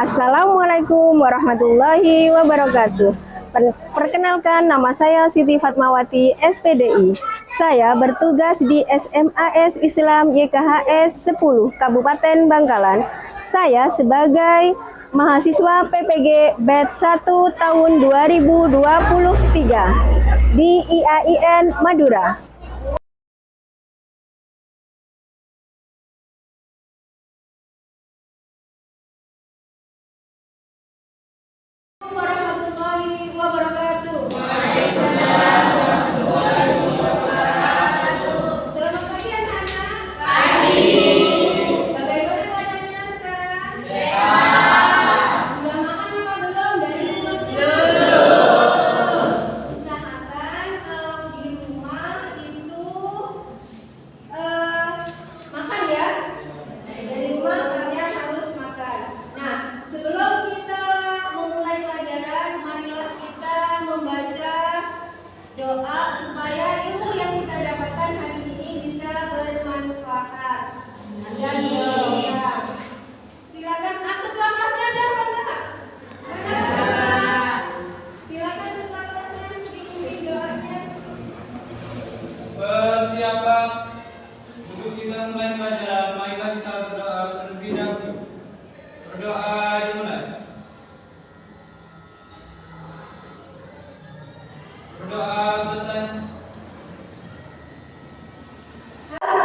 Assalamualaikum warahmatullahi wabarakatuh. Perkenalkan, nama saya Siti Fatmawati, SPDI. Saya bertugas di SMAS Islam YKHS 10 Kabupaten Bangkalan. Saya sebagai mahasiswa PPG Batch 1 tahun 2023 di IAIN Madura. Warahmatullahi wabarakatuh. Selamat pagi anak-anak. Pagi. Bagaimana keadaannya sekarang? Sehat. Sudah makan apa belum? Dari belum. Usahakan kalau di rumah itu makan ya. Dari rumah kalian harus makan. Nah, sebelum kita memulai pelajaran, marilah kita membaca doa supaya ilmu yang kita dapatkan hari ini bisa bermanfaat. Dan doa. Silakan ketua kelasnya ada apa enggak? Silakan ketua kelasnya dipimpin doanya. Persiapan untuk kita mulai pelajaran, marilah kita berdoa terlebih dahulu. Berdoa dimulai. Berdoa selesai.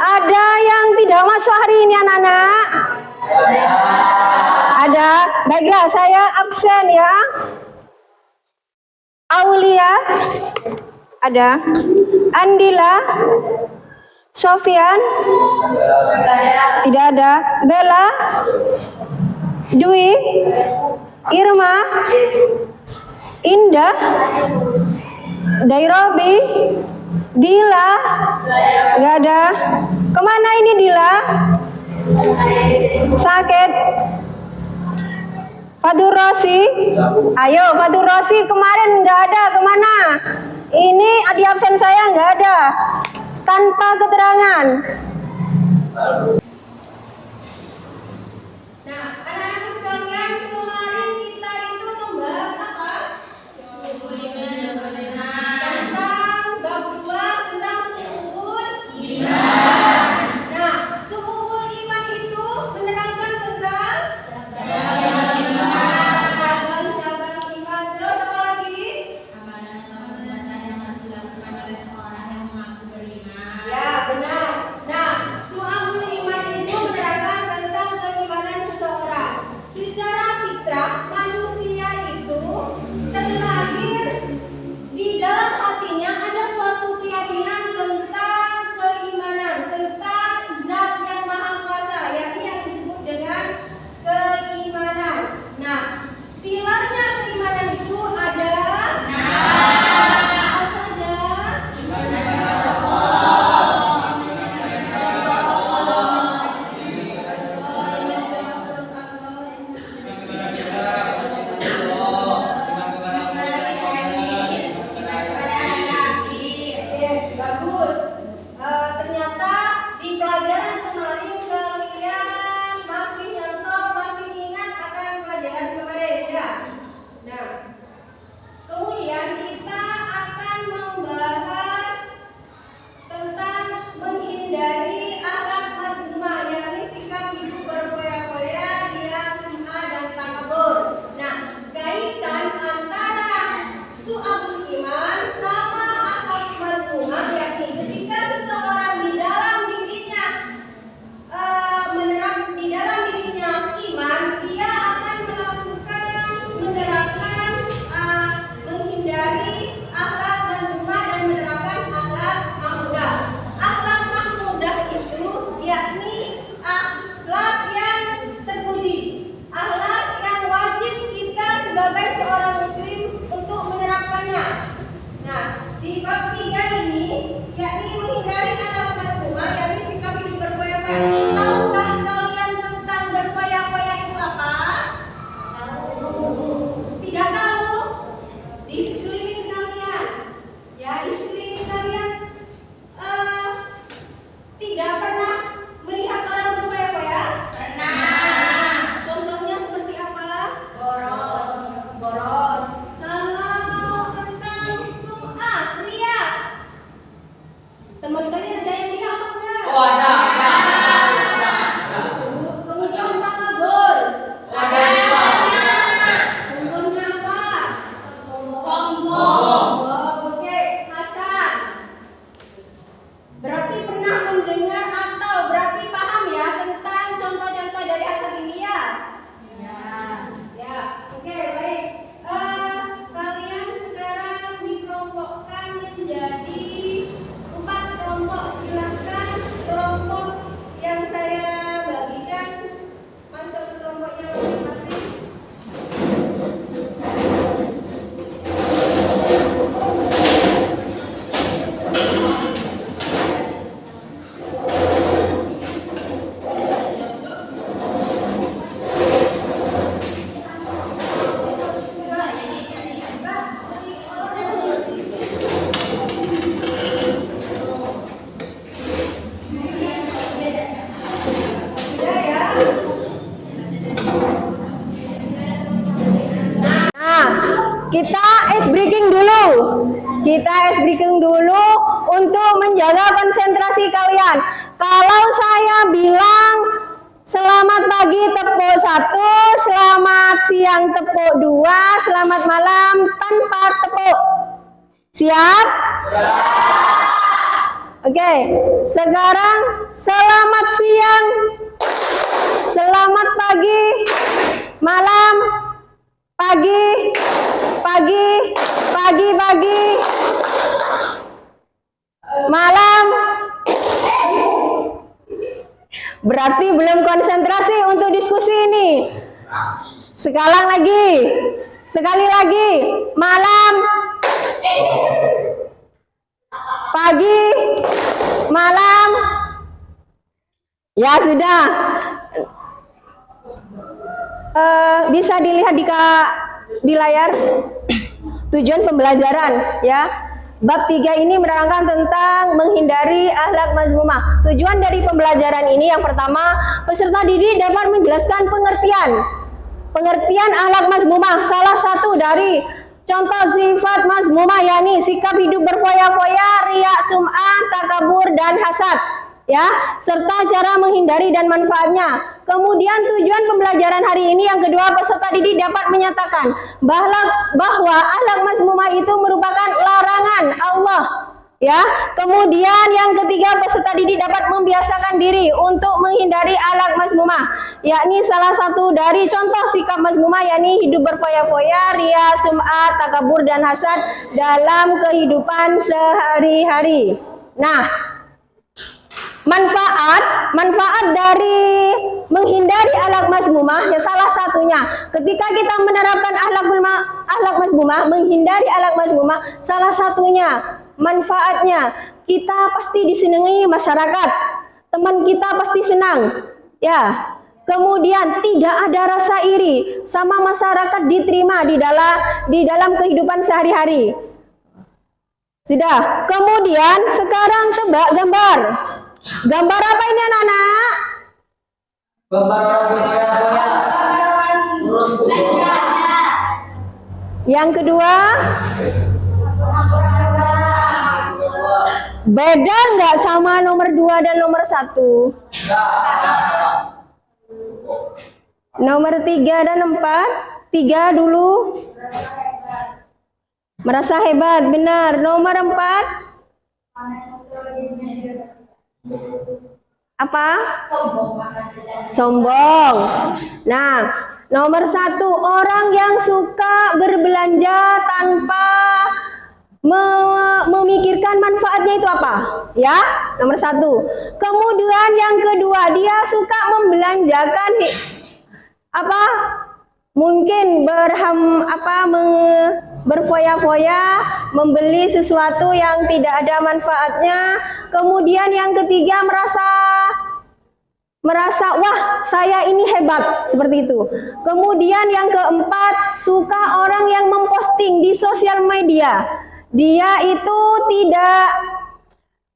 Ada yang tidak masuk hari ini anak-anak? Ada. Baiklah, saya absen ya. Aulia ada. Andila, Sofian tidak ada. Bella, Dwi, Irma, Indah, Dairobi, Dila, nggak ada. Kemana ini Dila? Sakit. Fadur Rosi, ayo Fadur Rosi, kemarin nggak ada, kemana? Ini di absen saya nggak ada, tanpa keterangan. Nah, anak-anak sekalian, kemarin kita itu membahas apa? Tentang bab 2 tentang suhul iman. Nah, suhul iman itu menerangkan tentang cabang-cabang iman. Terus apa lagi? Ya, benar. Nah, suhul iman itu menerangkan tentang keimanan seseorang. Secara fitrah, manusia itu terlahir di dalam hatinya ada suatu keyakinan tentang keimanan, tentang zat yang maha kuasa, yakni yang disebut dengan keimanan. Nah, pilarnya keimanan itu ada apa saja? Kita ice breaking dulu. Kita ice breaking dulu untuk menjaga konsentrasi kalian. Kalau saya bilang selamat pagi tepuk 1, selamat siang tepuk 2, selamat malam tanpa tepuk. Siap? Oke, sekarang selamat siang, selamat pagi, malam, pagi, malam. Berarti belum konsentrasi untuk diskusi ini. Sekali lagi, malam, pagi, malam. Ya sudah. Bisa dilihat di layar tujuan pembelajaran ya. Bab 3 ini menerangkan tentang menghindari akhlak mazmumah. Tujuan dari pembelajaran ini yang pertama, peserta didik dapat menjelaskan pengertian akhlak mazmumah. Salah satu dari contoh sifat mazmumah yakni sikap hidup berfoya-foya, riya, sum'ah, takabur dan hasad. Ya, serta cara menghindari dan manfaatnya. Kemudian tujuan pembelajaran hari ini yang kedua, peserta didik dapat menyatakan bahwa akhlak mazmumah itu merupakan larangan Allah. Ya, kemudian yang ketiga, peserta didik dapat membiasakan diri untuk menghindari akhlak mazmumah, yakni salah satu dari contoh sikap mazmumah yakni hidup berfoya-foya, riya, sum'ah, takabur dan hasad dalam kehidupan sehari-hari. Nah, manfaat dari menghindari akhlak mazmumah ya salah satunya ketika kita menerapkan akhlak mazmumah, menghindari akhlak mazmumah, salah satunya manfaatnya kita pasti disenangi masyarakat, teman kita pasti senang ya. Kemudian tidak ada rasa iri, sama masyarakat diterima di dalam kehidupan sehari-hari. Sudah. Kemudian sekarang tebak gambar. Gambar apa ini anak-anak? Gambar foya-foya. Yang kedua, beda nggak sama nomor 2 dan nomor 1? Nomor 3 dan 4? 3 dulu. Merasa hebat, benar. Nomor 4? Apa? Sombong. Nah, nomor 1, orang yang suka berbelanja tanpa memikirkan manfaatnya itu apa? Ya, nomor 1. Kemudian yang kedua, dia suka membelanjakan apa? Mungkin berfoya-foya, membeli sesuatu yang tidak ada manfaatnya. Kemudian yang ketiga merasa wah saya ini hebat, seperti itu. Kemudian yang keempat, suka orang yang memposting di sosial media. Dia itu tidak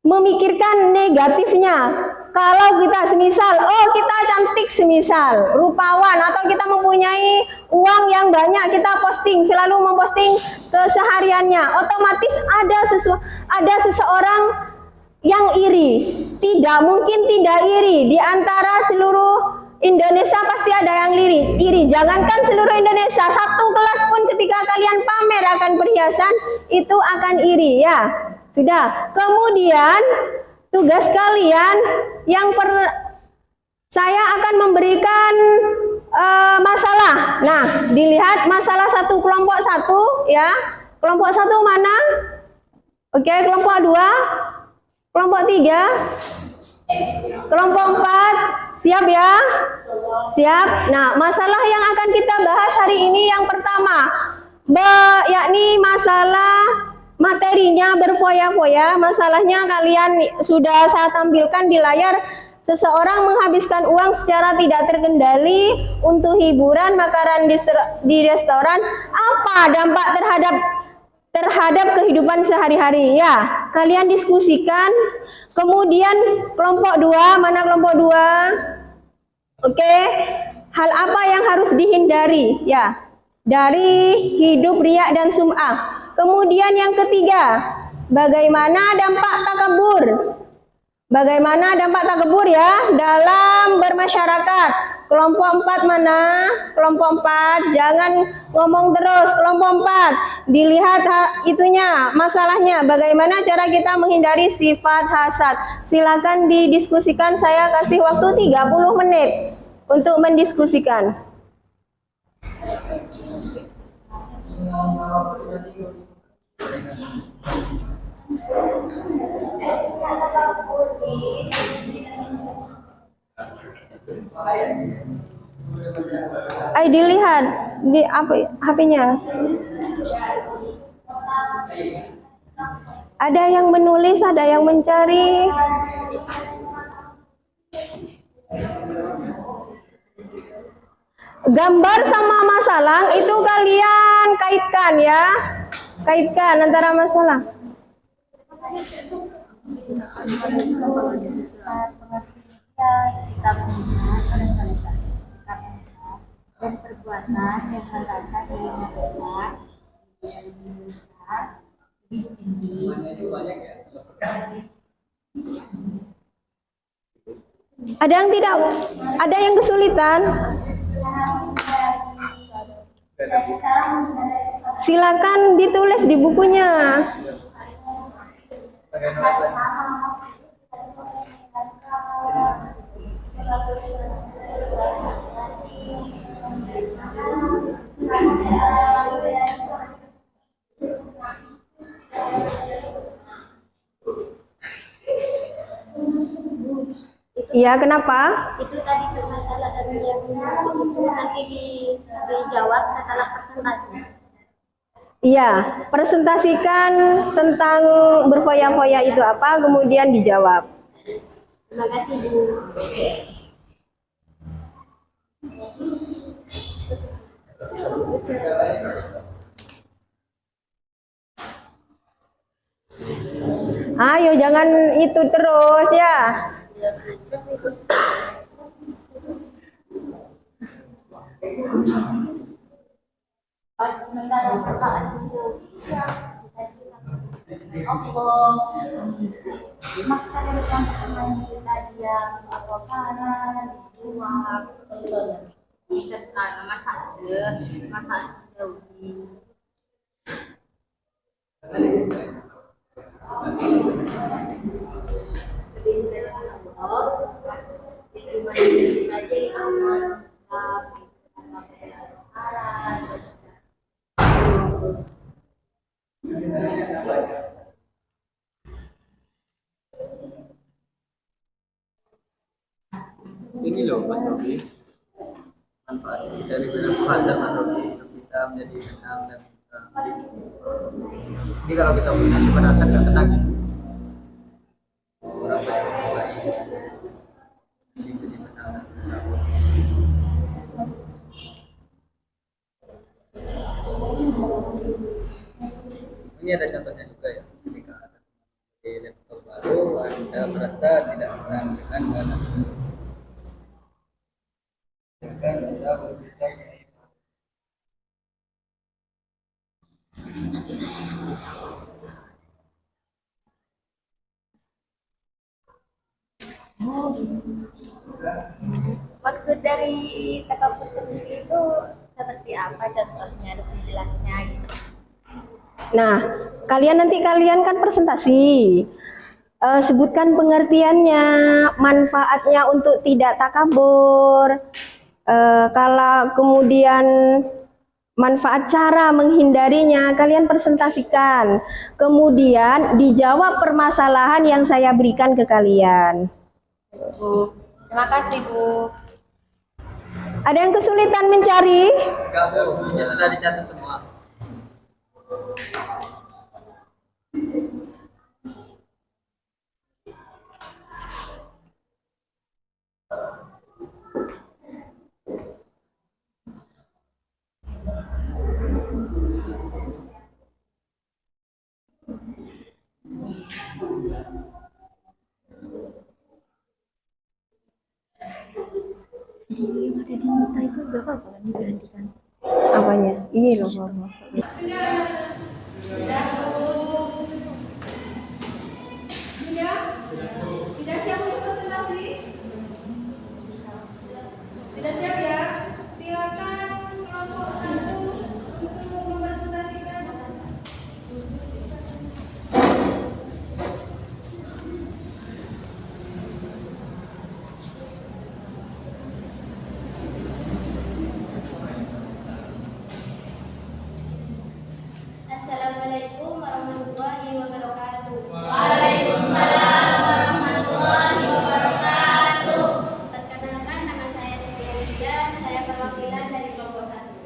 memikirkan negatifnya. Kalau kita semisal, oh kita cantik semisal, rupawan, atau kita mempunyai uang yang banyak, kita posting, selalu memposting kesehariannya, otomatis ada seseorang yang iri. Tidak mungkin tidak iri. Di antara seluruh Indonesia pasti ada yang iri. Jangankan seluruh Indonesia, satu kelas pun ketika kalian pamer akan perhiasan, itu akan iri ya. Sudah. Kemudian tugas kalian saya akan memberikan masalah. Nah, dilihat masalah satu kelompok 1 ya. Kelompok 1 mana? Oke, kelompok 2, kelompok 3, kelompok 4. Siap ya? Siap. Nah, masalah yang akan kita bahas hari ini yang pertama, yakni masalah materinya berfoya-foya. Masalahnya kalian sudah saya tampilkan di layar. Seseorang menghabiskan uang secara tidak terkendali untuk hiburan, makanan di restoran. Apa dampak terhadap kehidupan sehari-hari? Ya, kalian diskusikan. Kemudian kelompok 2, mana kelompok 2? Oke. Hal apa yang harus dihindari? Ya. dari hidup riya dan sum'ah. Kemudian yang ketiga, bagaimana dampak takabur? Bagaimana dampak takabur ya dalam bermasyarakat? Kelompok 4 mana? Kelompok 4, jangan ngomong terus. Kelompok 4, dilihat itunya, masalahnya. Bagaimana cara kita menghindari sifat hasad? Silakan didiskusikan, saya kasih waktu 30 menit untuk mendiskusikan. Ayo dilihat di apa HP-nya. Ada yang menulis, ada yang mencari. Gambar sama masalah itu kalian kaitkan ya. Kaitkan antara masalah. Dan perbuatan yang merasa dirinya besar, lebih tinggi. Ada yang tidak, ada yang kesulitan. Silakan ditulis di bukunya. Iya, kenapa? Itu tadi bermasalah dan yang itu nanti dijawab setelah presentasi. Iya, presentasikan tentang berfoya-foya itu apa, kemudian dijawab. Terima kasih Bu. Ayo, jangan itu terus ya. Sementara perasaan dulu. Allah, masker yang teman kita dia apa kanan, luar, serta mata jauhi. Lebih dari Allah, itu banyak saja aman, Ini loh Mas Robi, manfaat dari film Fajar Mas Robi untuk kita menjadi tenang dan jadi kalau kita punya sifat hasad nggak tenang ya. Orang baik jadi tenang. Ini ada contohnya juga ya, ketika di laptop baru Anda merasa tidak senang dengan keadaan. Maksud dari takabur sendiri itu seperti apa contohnya lebih jelasnya gitu. Nah, kalian kan presentasi. Sebutkan pengertiannya, manfaatnya untuk tidak takabur. Kalau kemudian manfaat cara menghindarinya, kalian presentasikan. Kemudian dijawab permasalahan yang saya berikan ke kalian. Bu, terima kasih Bu. Ada yang kesulitan mencari? Enggak Bu, ini sudah dicatat semua. Jadi yang ada di nota itu gak apa-apa kan diberhentikan? Apanya? Sudah, sudah, sudah siap untuk presentasi? Sudah siap ya? Silakan kelompok 1 untuk mempresentasikan. Assalamualaikum warahmatullahi wabarakatuh. Waalaikumsalam warahmatullahi wabarakatuh. Perkenalkan, nama saya Siti Aisyah. Saya perwakilan dari kelompok 1.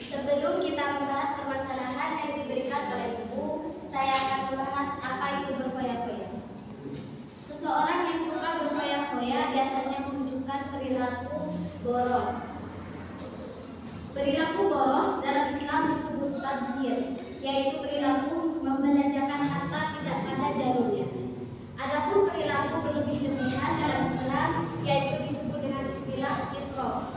Sebelum kita membahas permasalahan yang diberikan oleh Ibu, saya akan membahas apa itu berfoya-foya. Seseorang yang suka berfoya-foya biasanya menunjukkan perilaku boros. Perilaku boros dalam Islam disebut tabdzir, yaitu perilaku membelanjakan harta tidak pada jalurnya. Adapun perilaku berlebih-lebihan dalam Islam yaitu disebut dengan istilah israf.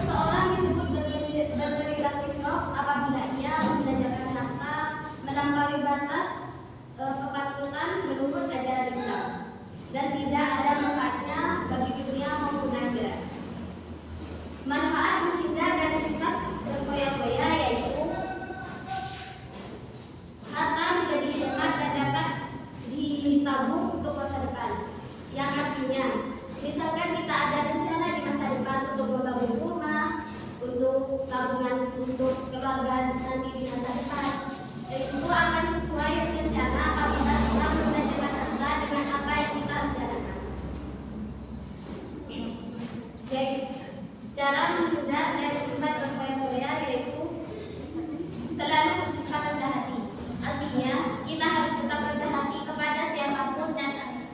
Seseorang disebut berperilaku israf apabila ia membelanjakan harta melampaui batas kepatutan menurut ajaran Islam dan tidak ada manfaatnya bagi dunia maupun akhirat. Manfaat menghindar dari sifat berfoya-foya yaitu harta menjadi hemat dan dapat ditabung untuk masa depan. Yang artinya, misalkan kita ada rencana di masa depan untuk membangun rumah, untuk tabungan untuk keluarga nanti di masa depan, itu akan sesuai rencana apabila kita membelanjakan harta dengan apa yang kita rencanakan. Jadi, cara menghindar dari sifat berfoya-foya yaitu selalu bersifat rendah hati. Artinya, kita harus tetap rendah hati kepada siapapun dan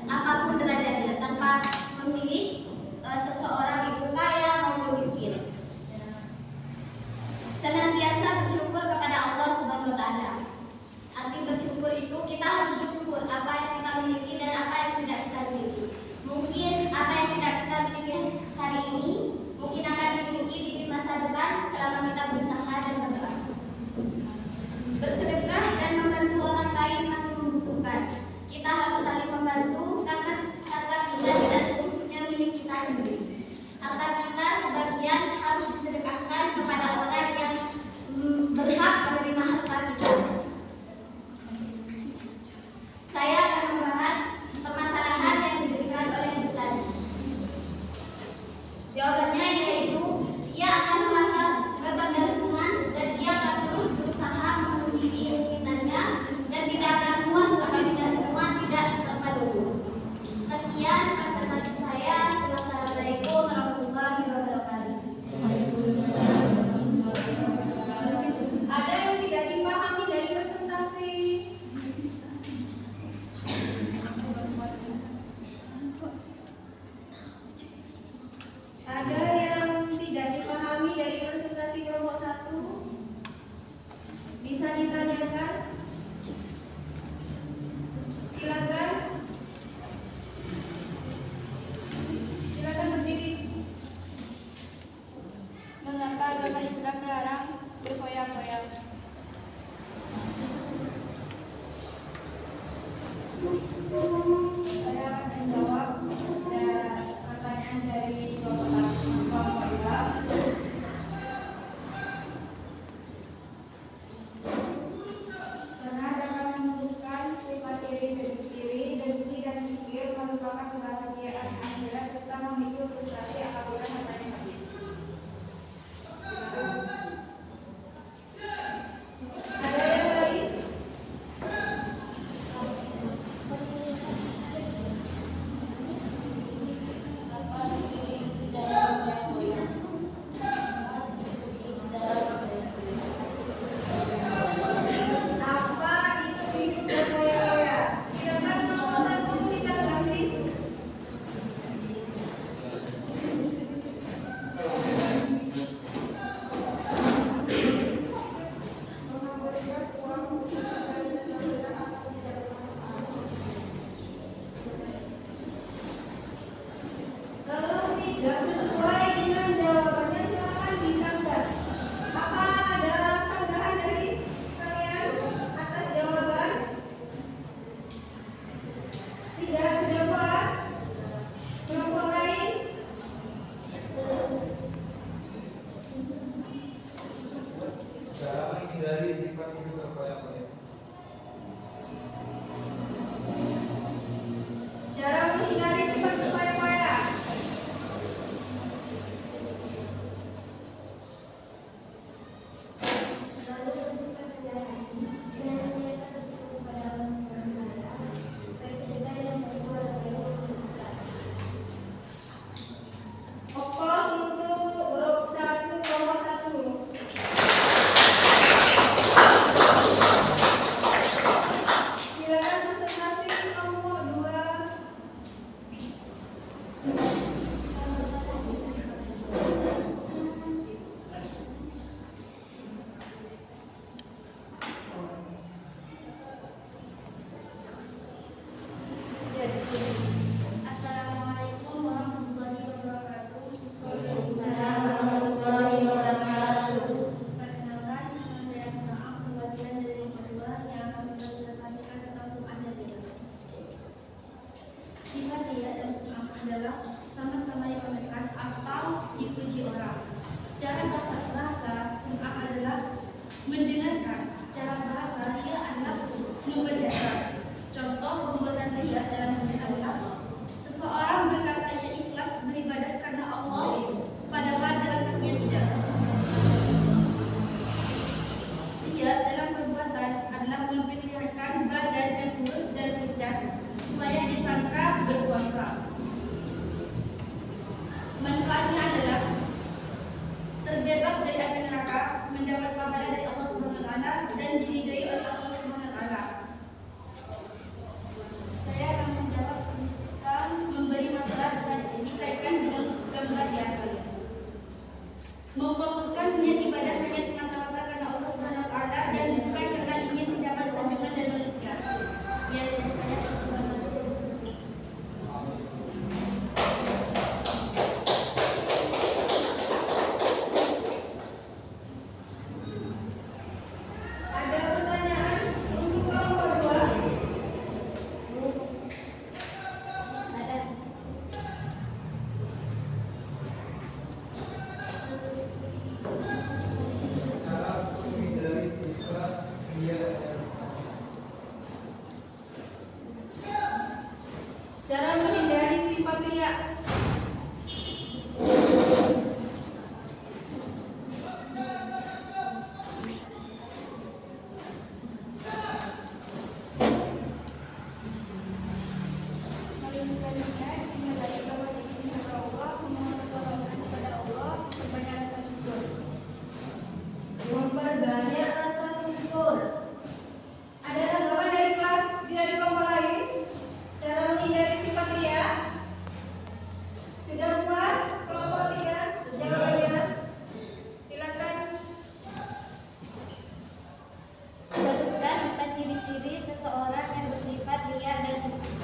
apapun derajatnya tanpa memilih seseorang itu kaya maupun miskin. Senantiasa bersyukur kepada Allah Subhanahu wa taala. Arti bersyukur itu kita harus bersyukur apa yang kita miliki dan apa yang tidak kita miliki. Mungkin apa yang tidak kita miliki hari ini mungkin akan dimiliki di masa depan selama kita berusaha dan berdoa. Bersedekah dan membantu orang lain yang membutuhkan. Kita harus saling membantu karena harta kita tidak sepenuhnya milik kita sendiri. Harta kita sebagian harus disedekahkan kepada orang yang berhak menerima harta kita. Saya akan membahas permasalahan yang diberikan oleh Ibu tadi. Jawabannya yaitu ia akan merasa ketergantungan dan ia akan terus berusaha memenuhi keinginannya dan tidak akan puas apabila semua tidak terpadu. Sekian presentasi saya. Wassalamualaikum warahmatullahi wabarakatuh. Ada yang tidak dipahami dari presentasi? Ada yang tidak dipahami dari presentasi kelompok 1? Bisa ditanyakan? Silakan. Silakan berdiri. Mengapa agama Islam melarang berfoya-foya? Saya akan menjawab pertanyaan dari kelompok 2. Karena dapat menunjukkan sifat iri, dengki dan kisir merupakan kebahagiaan akhirat serta memicu frustasi apabila hartanya habis. Cara menghindari sifat itu berkoyak-koyak. Cara menghindari sifat berkoyak-koyak. Selalu bersifat rendah hati, senantiasa bersyukur kepada Allah Subhanahu wa Ta'ala, bersedekah dan berbuat baik untuk Fokus untuk grup 1 kelompok 1. Silakan presentasi kelompok 2. Assalamualaikum warahmatullahi wabarakatuh. Waalaikumsalam warahmatullahi wabarakatuh. Perkenalkan, nama saya Saam, perwakilan dari kelompok 2 yang akan mempresentasikan tentang sum'ah dan riyah. Sifat riyah dan sum'ah adalah sama-sama dipamerkan atau dipuji orang. Secara bahasa sum'ah adalah mendengarkan. Secara bahasa riyah adalah memperlihatkan. Contoh pembuatan riyah dalam hadis adalah seseorang berkata ia ikhlas beribadah karena Allah, padahal dalam hatinya tidak. Riyah dalam perbuatan adalah memperlihatkan badan yang kurus dan pucat supaya disangka berkuasa. Manfaatnya adalah terbebas dari api neraka, mendapat pahala dari Allah Subhanahu wa Ta'ala, dan diridhoi oleh Allah Subhanahu wa Ta'ala. Saya akan menjawab tentang memberi masalah dikaitkan dengan gambar di atas. Memfokuskan niat ibadah hanya semata-mata karena Allah Subhanahu wa Ta'ala dan bukan karena ingin mendapat sanjungan dan manusia. Sekian dari saya. Assalamualaikum. Ada pertanyaan untuk kelompok 2? Ada. Cara menghindari sifat ria dan sombong. Cara menghindari sifat riya. Meluluskan niat, menyadari bahwa diri kepada Allah, memohon pertolongan kepada Allah, berbanyak rasa syukur. Memperbanyak rasa syukur. Ada tanggapan dari kelas dari kelompok lain? Cara menghindari sifat riya. Sudah puas kelompok 3 jawabannya? Silakan. Sebutkan 4 ciri-ciri seseorang yang bersifat riya dan sum'ah.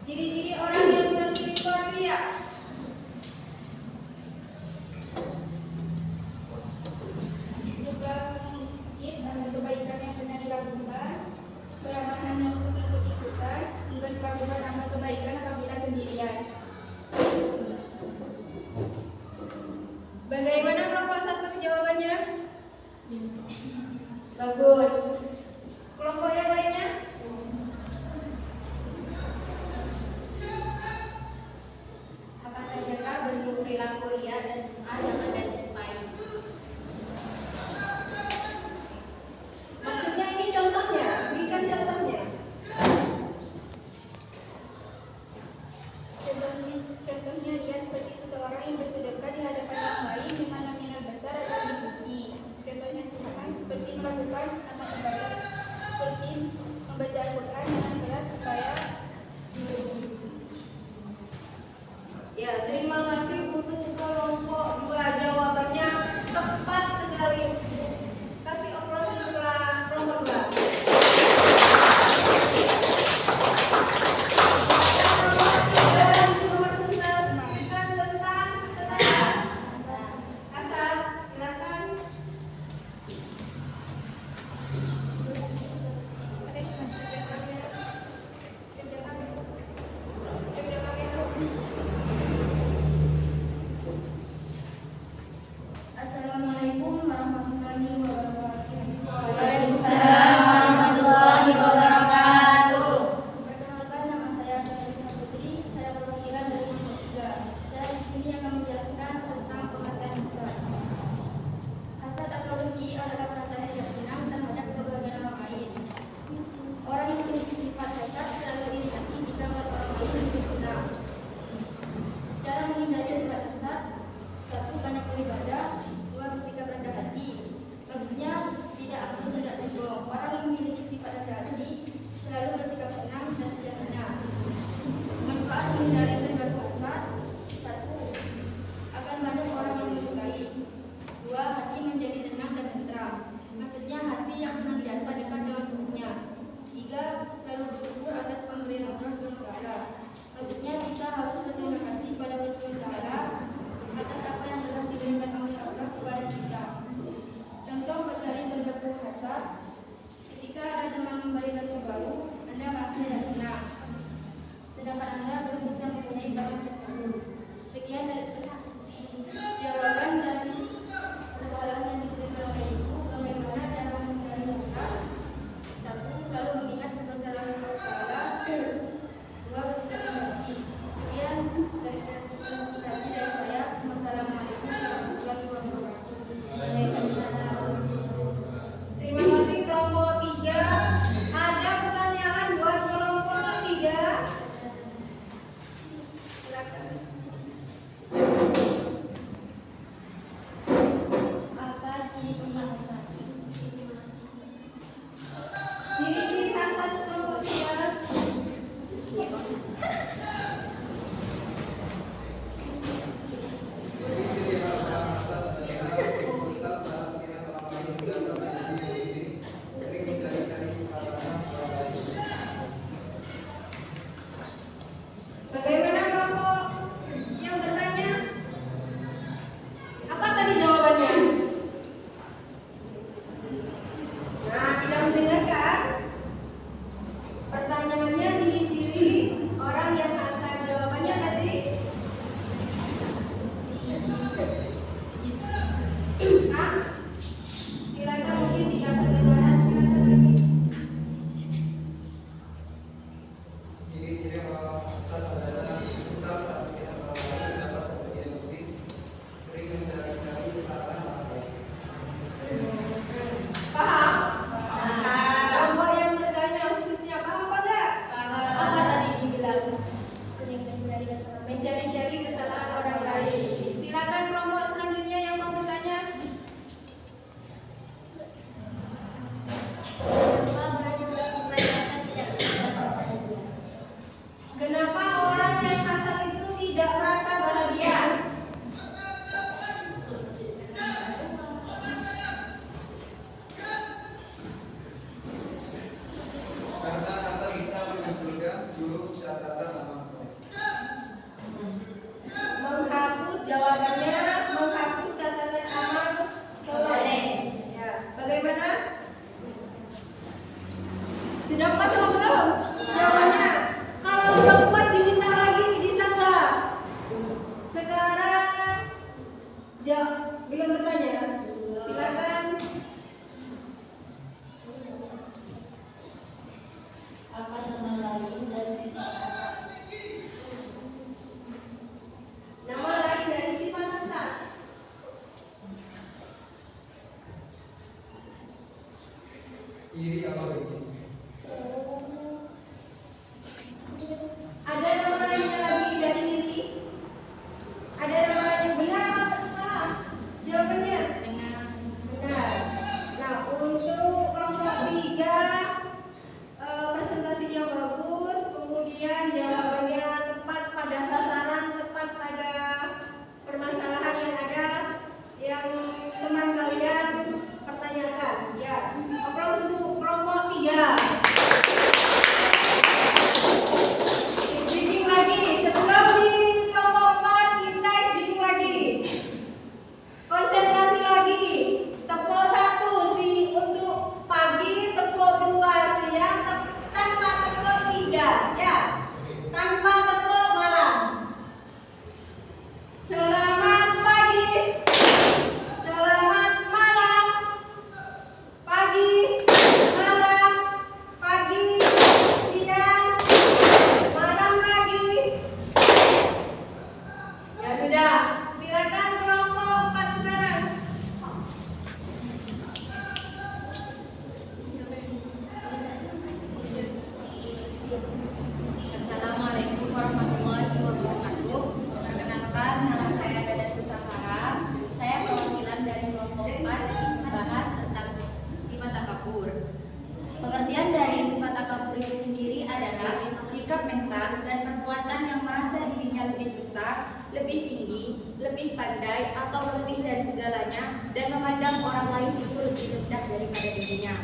Ciri-ciri orang yang bersifat riya. Suka mengungkit amal kebaikan yang pernah dilakukan, beramal hanya untuk ikut-ikutan, enggan melakukan amal kebaikan apabila sendirian. Bagaimana kelompok 1 jawabannya? Bagus. Kelompok yang lainnya? Apa sajakah bentuk perilaku riya dan sum'ah yang Anda jumpai? Maksudnya ini contohnya, berikan contohnya. Contohnya dia seperti seseorang yang bersedekah di hadapan orang lain dengan nominal besar adalah dipuji. Contohnya sum'ah seperti melakukan amal ibadah bahasa. Ciri-ciri khas kelompok 3. Bagaimana kelompok yang bertanya? Apa tadi jawabannya? Nah, tidak mendengarkan. Pertanyaannya ciri-ciri orang yang asal. Jawabannya tadi Hah? Silakan mungkin tidak terdengar. Silakan lagi. Ciri-ciri orang asal adalah besar saat melihat orang lain dapat terjadi lebih sering mencari-cari kesalahan orang lain. Paham? Kelompok yang bertanya khususnya paham apa enggak? Apa tadi dibilang? Sering mencari kesalahan. Mencari-cari kesalahan orang lain. Silakan kelompok selanjutnya yang mau bertanya. Kenapa orang yang bersifat kasar tidak merasa bahagia? Kenapa orang yang kasar itu tidak merasa bahagia? Karena asal bisa memunculkan seluruh catatan amal soleh. Menghapus, jawabannya menghapus catatan amal soleh. Ya, bagaimana? Sudah kuat atau belum? Jawabannya. Kalau belum kuat diminta lagi, bisa nggak? Sekarang belum bertanya. Silakan. Apa nama lain dari sifat kasar? Nama lain dari sifat kasar. Iri apa begini? Ada nama lainnya lagi dari diri? Ada nama lain benar atau salah? Jawabannya benar. Nah, untuk kelompok 3 presentasinya bagus, kemudian jawabannya tepat pada sasaran, tepat pada permasalahan yang ada yang teman kalian pertanyakan. Ya, aplaus untuk kelompok 3. Speaking lagi, sebelum di kelompok 4 kita speaking lagi. Konsentrasi lagi. Tepuk 1 si untuk pagi, tepuk 2 siang, tanpa tepuk 3 ya. Tanpa tepuk malam. Selamat pagi. Selamat malam. Pagi, malam, pagi, siang, malam pagi. Ya sudah, silakan kelompok 4 sekarang. Assalamualaikum warahmatullahi wabarakatuh. Perkenalkan, nama saya Dada Susahara. Saya perwakilan dari kelompok 4 membahas tentang sifat takabur. Pengertian dari sifat takabur itu sendiri adalah sikap mental dan perbuatan yang merasa dirinya lebih besar, lebih tinggi, lebih pandai, atau lebih dari segalanya, dan memandang orang lain itu lebih rendah daripada dirinya.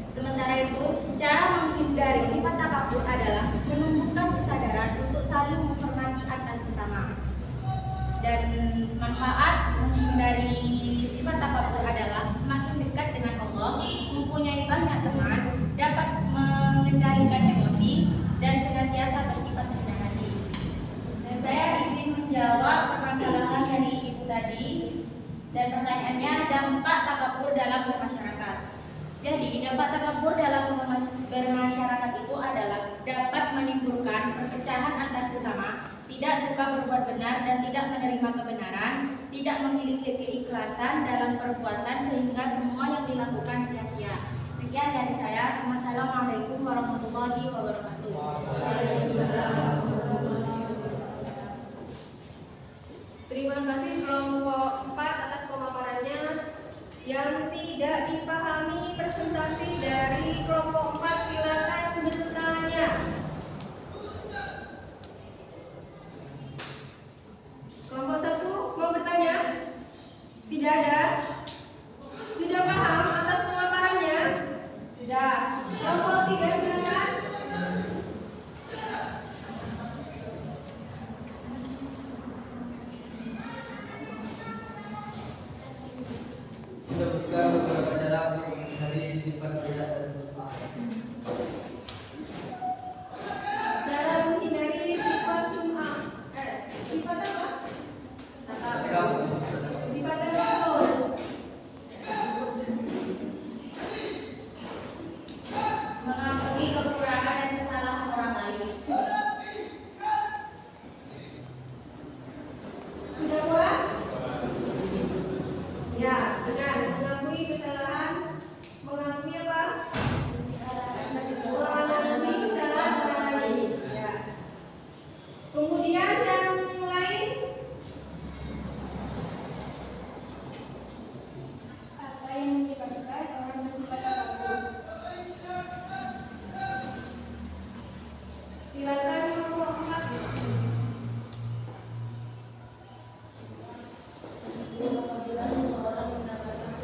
Sementara itu, cara menghindari sifat takabur adalah menumbuhkan kesadaran untuk saling menghormati antar sesama. Dan manfaat menghindari sifat takabur adalah semakin dekat dengan Allah, mempunyai banyak teman, dapat mengendalikan emosi, dan senantiasa bersifat rendah hati. Dan saya izin menjawab permasalahan dari ibu tadi. Dan pertanyaannya, dampak takabur dalam bermasyarakat. Jadi, dampak takabur dalam bermasyarakat itu adalah dapat menimbulkan perpecahan antar sesama, tidak suka berbuat benar dan tidak menerima kebenaran, tidak memiliki keikhlasan dalam perbuatan sehingga semua yang dilakukan sia-sia. Sekian dari saya. Wassalamualaikum warahmatullahi wabarakatuh. Terima kasih kelompok 4 atas pemaparannya. Yang tidak dipahami presentasi dari kelompok 4 silakan bertanya. Kelompok 1 mau bertanya? Tidak ada? Sudah paham atas pemaparannya? Sudah. Kelompok 3 silakan. Kita buka beberapa dalam dari sifat tidak dan bermanfaat. Cara menghindari sifat sum'ah. Sifat apa? Kamu. Sifat takabur. Mengakui kekurangan dan kesalahan orang lain. Sudah puas? Ya, benar. Mengakui kesalahan. Mengakui apa? Mengakui kesalahan orang lain. Ya. Kemudian yang lain, Apa yang menyebabkan orang bersifat takabur? silakan kelompok 4. Apabila seseorang mendapatkan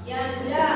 Ya sudah,